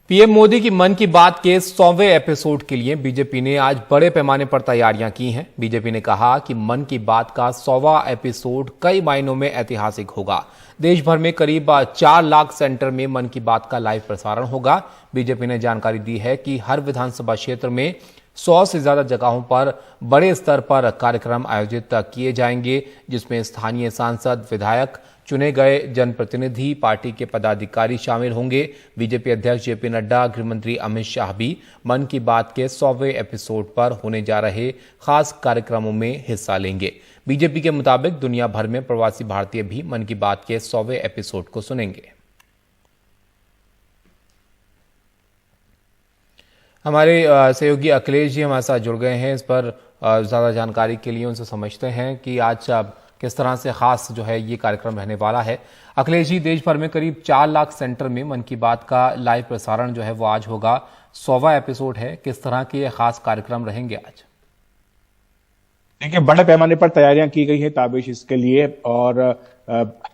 PM Modi की मन की बात के 100वें एपिसोड के लिए बीजेपी ने आज बड़े पैमाने पर तैयारियां की हैं। बीजेपी ने कहा कि मन की बात का 100वां एपिसोड कई मायनों में ऐतिहासिक होगा। देश भर में करीब 4 लाख सेंटर में मन की बात का लाइव प्रसारण होगा। बीजेपी ने जानकारी दी है कि हर विधानसभा क्षेत्र में 100 से ज्यादा जगहों पर बड़े स्तर पर कार्यक्रम आयोजित किए जाएंगे, जिसमें स्थानीय सांसद, विधायक, चुने गए जनप्रतिनिधि, पार्टी के पदाधिकारी शामिल होंगे। बीजेपी अध्यक्ष जेपी नड्डा, गृहमंत्री अमित शाह भी मन की बात के 100वें एपिसोड पर होने जा रहे खास कार्यक्रमों में हिस्सा लेंगे। बीजेपी के मुताबिक दुनिया भर में प्रवासी भारतीय भी मन की बात के 100वें एपिसोड को सुनेंगे। हमारे सहयोगी अखिलेश जी हमारे साथ जुड़ गए हैं। इस पर ज्यादा जानकारी के लिए उनसे समझते हैं कि आज किस तरह से खास जो है ये कार्यक्रम रहने वाला है। अखिलेश जी, देश भर में करीब 4 लाख सेंटर में मन की बात का लाइव प्रसारण जो है वो आज होगा। 100वां एपिसोड है, किस तरह के ये खास कार्यक्रम रहेंगे आज? देखिए, बड़े पैमाने पर तैयारियां की गई है ताबिश इसके लिए, और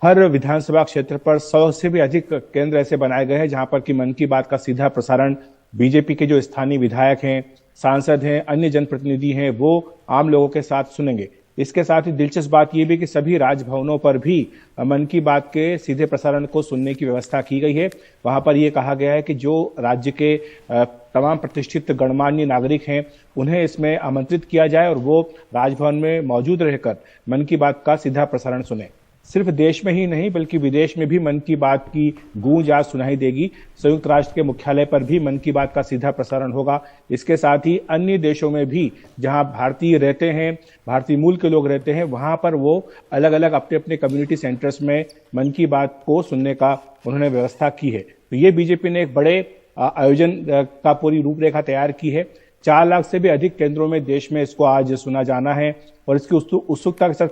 हर विधानसभा क्षेत्र पर 100 से भी अधिक केंद्र ऐसे बनाए गए हैं जहां पर कि मन की बात का सीधा प्रसारण बीजेपी के जो स्थानीय विधायक हैं, सांसद हैं, अन्य जनप्रतिनिधि हैं, वो आम लोगों के साथ सुनेंगे। इसके साथ ही दिलचस्प बात यह भी कि सभी राजभवनों पर भी मन की बात के सीधे प्रसारण को सुनने की व्यवस्था की गई है। वहां पर यह कहा गया है कि जो राज्य के तमाम प्रतिष्ठित गणमान्य नागरिक हैं उन्हें इसमें आमंत्रित किया जाए और वो राजभवन में मौजूद रहकर मन की बात का सीधा प्रसारण सुने। सिर्फ देश में ही नहीं बल्कि विदेश में भी मन की बात की गूंज आज सुनाई देगी। संयुक्त राष्ट्र के मुख्यालय पर भी मन की बात का सीधा प्रसारण होगा। इसके साथ ही अन्य देशों में भी जहां भारतीय रहते हैं, भारतीय मूल के लोग रहते हैं, वहां पर वो अलग अलग अपने अपने कम्युनिटी सेंटर्स में मन की बात को सुनने का उन्होंने व्यवस्था की है। तो ये बीजेपी ने एक बड़े आयोजन का पूरी रूपरेखा तैयार की है। 4 लाख से भी अधिक केंद्रों में देश में इसको आज सुना जाना है और इसकी उत्सुकता के साथ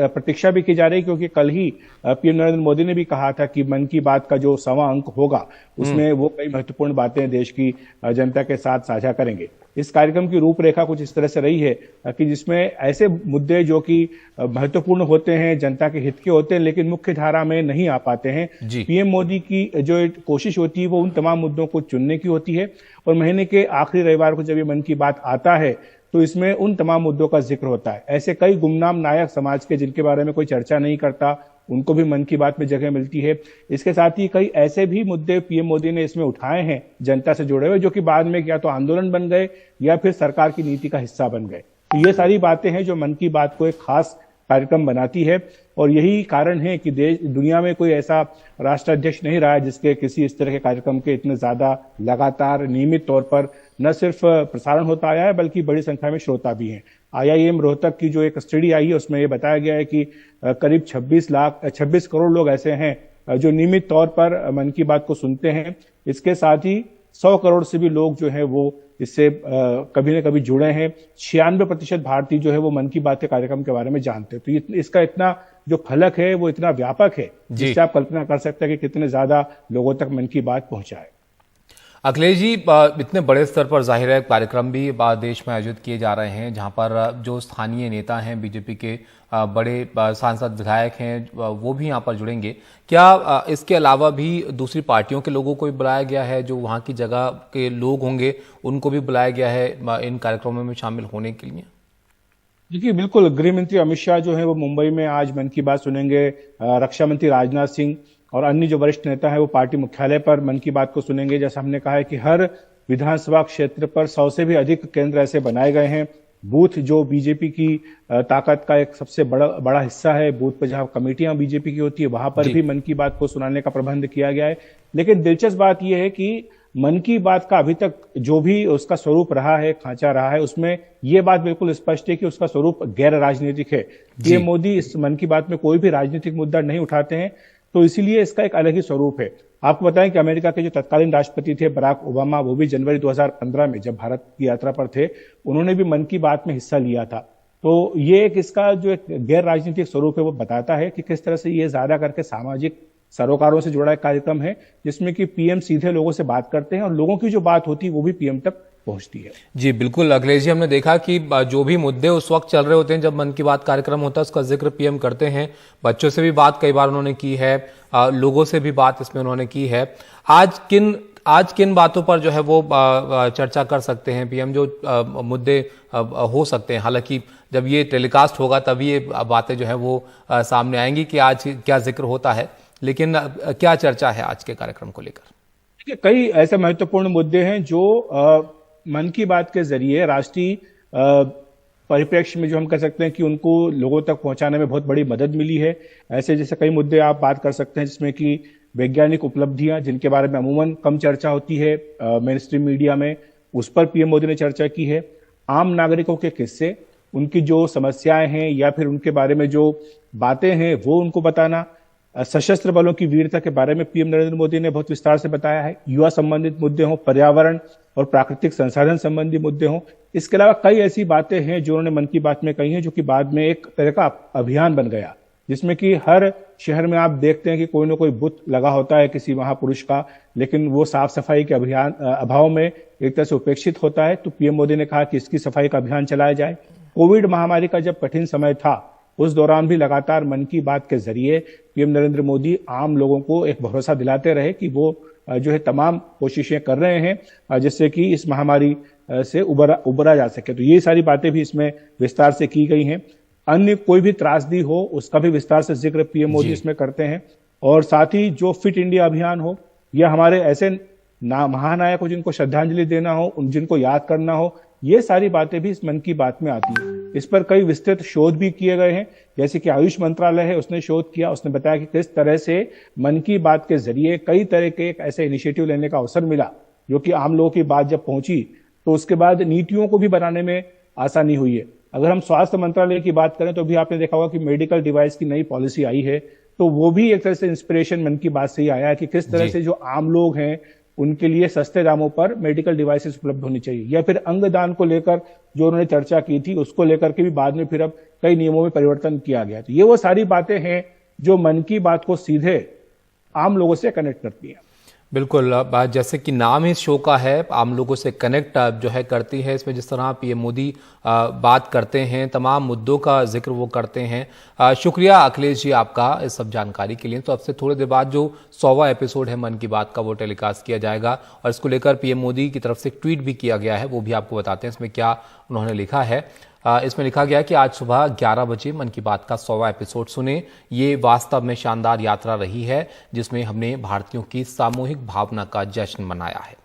प्रतीक्षा भी की जा रही है, क्योंकि कल ही पीएम नरेंद्र मोदी ने भी कहा था कि मन की बात का जो 100वां अंक होगा उसमें वो कई महत्वपूर्ण बातें देश की जनता के साथ साझा करेंगे। इस कार्यक्रम की रूपरेखा कुछ इस तरह से रही है कि जिसमें ऐसे मुद्दे जो कि महत्वपूर्ण होते हैं, जनता के हित के होते हैं, लेकिन मुख्य धारा में नहीं आ पाते हैं, पीएम मोदी की जो कोशिश होती है वो उन तमाम मुद्दों को चुनने की होती है। और महीने के आखिरी रविवार को जब ये मन की बात आता है तो इसमें उन तमाम मुद्दों का जिक्र होता है। ऐसे कई गुमनाम नायक समाज के जिनके बारे में कोई चर्चा नहीं करता, उनको भी मन की बात में जगह मिलती है। इसके साथ ही कई ऐसे भी मुद्दे पीएम मोदी ने इसमें उठाए हैं जनता से जुड़े हुए, जो कि बाद में या तो आंदोलन बन गए या फिर सरकार की नीति का हिस्सा बन गए। तो ये सारी बातें हैं जो मन की बात को एक खास कार्यक्रम बनाती है, और यही कारण है कि दुनिया में कोई ऐसा राष्ट्राध्यक्ष नहीं रहा है जिसके किसी इस तरह के कार्यक्रम के इतने ज्यादा लगातार नियमित तौर पर न सिर्फ प्रसारण होता आया है बल्कि बड़ी संख्या में श्रोता भी हैं। IIM रोहतक की जो एक स्टडी आई है उसमें ये बताया गया है कि करीब 26 करोड़ लोग ऐसे हैं जो नियमित तौर पर मन की बात को सुनते हैं। इसके साथ ही 100 करोड़ से भी लोग जो हैं वो इससे कभी न कभी जुड़े हैं। 96% भारतीय जो है वो मन की बात के कार्यक्रम के बारे में जानते हैं। तो इसका इतना जो फलक है वो इतना व्यापक है जिससे आप कल्पना कर सकते हैं कि कितने ज्यादा लोगों तक मन की बात पहुंचाए। अखिलेश जी, इतने बड़े स्तर पर जाहिर है कार्यक्रम भी देश में आयोजित किए जा रहे हैं, जहां पर जो स्थानीय नेता हैं, बीजेपी के बड़े सांसद, विधायक हैं, वो भी यहां पर जुड़ेंगे। क्या इसके अलावा भी दूसरी पार्टियों के लोगों को भी बुलाया गया है? जो वहां की जगह के लोग होंगे उनको भी बुलाया गया है इन कार्यक्रमों में शामिल होने के लिए? देखिए, बिल्कुल, गृह मंत्री अमित शाह जो है वो मुंबई में आज मन की बात सुनेंगे। रक्षा मंत्री राजनाथ सिंह और अन्य जो वरिष्ठ नेता है वो पार्टी मुख्यालय पर मन की बात को सुनेंगे। जैसा हमने कहा है कि हर विधानसभा क्षेत्र पर 100 से भी अधिक केंद्र ऐसे बनाए गए हैं। बूथ जो बीजेपी की ताकत का एक सबसे बड़ा हिस्सा है, बूथ पर जहां कमेटियां बीजेपी की होती है वहां पर भी मन की बात को सुनाने का प्रबंध किया गया है। लेकिन दिलचस्प बात यह है कि मन की बात का अभी तक जो भी उसका स्वरूप रहा है, खांचा रहा है, उसमें यह बात बिल्कुल स्पष्ट है कि उसका स्वरूप गैर राजनीतिक है। पीएम मोदी इस मन की बात में कोई भी राजनीतिक मुद्दा नहीं उठाते हैं, तो इसीलिए इसका एक अलग ही स्वरूप है। आपको बताएं कि अमेरिका के जो तत्कालीन राष्ट्रपति थे बराक ओबामा, वो भी जनवरी 2015 में जब भारत की यात्रा पर थे, उन्होंने भी मन की बात में हिस्सा लिया था। तो ये एक इसका जो एक गैर राजनीतिक स्वरूप है वो बताता है कि किस तरह से ये ज्यादा करके सामाजिक सरोकारों से जुड़ा एक कार्यक्रम है, जिसमें कि पीएम सीधे लोगों से बात करते हैं और लोगों की जो बात होती है वो भी पीएम तक पहुंचती है। जी बिल्कुल अखिलेश जी, हमने देखा कि जो भी मुद्दे उस वक्त चल रहे होते हैं जब मन की बात कार्यक्रम होता है उसका जिक्र पीएम करते हैं। बच्चों से भी बात कई बार उन्होंने की है, लोगों से भी बात इसमें उन्होंने की है। आज किन आज किन बातों पर जो है वो चर्चा कर सकते हैं पीएम, जो मुद्दे हो सकते हैं? हालांकि जब ये टेलीकास्ट होगा तभी ये बातें जो है वो सामने आएंगी कि आज क्या जिक्र होता है, लेकिन क्या चर्चा है आज के कार्यक्रम को लेकर? देखिए, कई ऐसे महत्वपूर्ण मुद्दे हैं जो मन की बात के जरिए राष्ट्रीय परिप्रेक्ष्य में जो हम कह सकते हैं कि उनको लोगों तक पहुंचाने में बहुत बड़ी मदद मिली है। ऐसे जैसे कई मुद्दे आप बात कर सकते हैं जिसमें कि वैज्ञानिक उपलब्धियां, जिनके बारे में अमूमन कम चर्चा होती है मेन स्ट्रीम मीडिया में, उस पर पीएम मोदी ने चर्चा की है। आम नागरिकों के किस्से, उनकी जो समस्याएं हैं या फिर उनके बारे में जो बातें हैं वो उनको बताना। सशस्त्र बलों की वीरता के बारे में पीएम नरेंद्र मोदी ने बहुत विस्तार से बताया है। युवा संबंधित मुद्दे हों, पर्यावरण और प्राकृतिक संसाधन संबंधी मुद्दे हों, इसके अलावा कई ऐसी बातें हैं जो उन्होंने मन की बात में कही हैं, जो कि बाद में एक तरह का अभियान बन गया, जिसमें कि हर शहर में आप देखते हैं कि कोई ना कोई बुत लगा होता है किसी महापुरुष का, लेकिन वो साफ सफाई के अभाव में एक तरह से उपेक्षित होता है। तो पीएम मोदी ने कहा कि इसकी सफाई का अभियान चलाया जाए। कोविड महामारी का जब कठिन समय था, उस दौरान भी लगातार मन की बात के जरिए पीएम नरेंद्र मोदी आम लोगों को एक भरोसा दिलाते रहे कि वो जो है तमाम कोशिशें कर रहे हैं जिससे कि इस महामारी से उबरा जा सके। तो ये सारी बातें भी इसमें विस्तार से की गई हैं। अन्य कोई भी त्रासदी हो उसका भी विस्तार से जिक्र पीएम मोदी इसमें करते हैं। और साथ ही जो फिट इंडिया अभियान हो या हमारे ऐसे महानायक हो जिनको श्रद्धांजलि देना हो, जिनको याद करना हो, ये सारी बातें भी इस मन की बात में आती है। इस पर कई विस्तृत शोध भी किए गए हैं, जैसे कि आयुष मंत्रालय है, उसने शोध किया, उसने बताया कि किस तरह से मन की बात के जरिए कई तरह के एक ऐसे इनिशिएटिव लेने का अवसर मिला जो कि आम लोगों की बात जब पहुंची तो उसके बाद नीतियों को भी बनाने में आसानी हुई है। अगर हम स्वास्थ्य मंत्रालय की बात करें तो भी आपने देखा होगा कि मेडिकल डिवाइस की नई पॉलिसी आई है, तो वो भी एक तरह से इंस्पिरेशन मन की बात से ही आया है कि किस तरह से जो आम लोग हैं उनके लिए सस्ते दामों पर मेडिकल डिवाइसेस उपलब्ध होनी चाहिए। या फिर अंगदान को लेकर जो उन्होंने चर्चा की थी, उसको लेकर के भी बाद में फिर अब कई नियमों में परिवर्तन किया गया। तो ये वो सारी बातें हैं जो मन की बात को सीधे आम लोगों से कनेक्ट करती हैं। बिल्कुल, जैसे कि नाम ही शो का है, आम लोगों से कनेक्ट जो है करती है। इसमें जिस तरह पीएम मोदी बात करते हैं, तमाम मुद्दों का जिक्र वो करते हैं। शुक्रिया अखिलेश जी आपका इस सब जानकारी के लिए। तो अब से थोड़ी देर बाद जो 100वां एपिसोड है मन की बात का वो टेलीकास्ट किया जाएगा और इसको लेकर पीएम मोदी की तरफ से ट्वीट भी किया गया है, वो भी आपको बताते हैं इसमें क्या उन्होंने लिखा है। इसमें लिखा गया कि आज सुबह 11 बजे मन की बात का 100वां एपिसोड सुने। ये वास्तव में शानदार यात्रा रही है जिसमें हमने भारतीयों की सामूहिक भावना का जश्न मनाया है।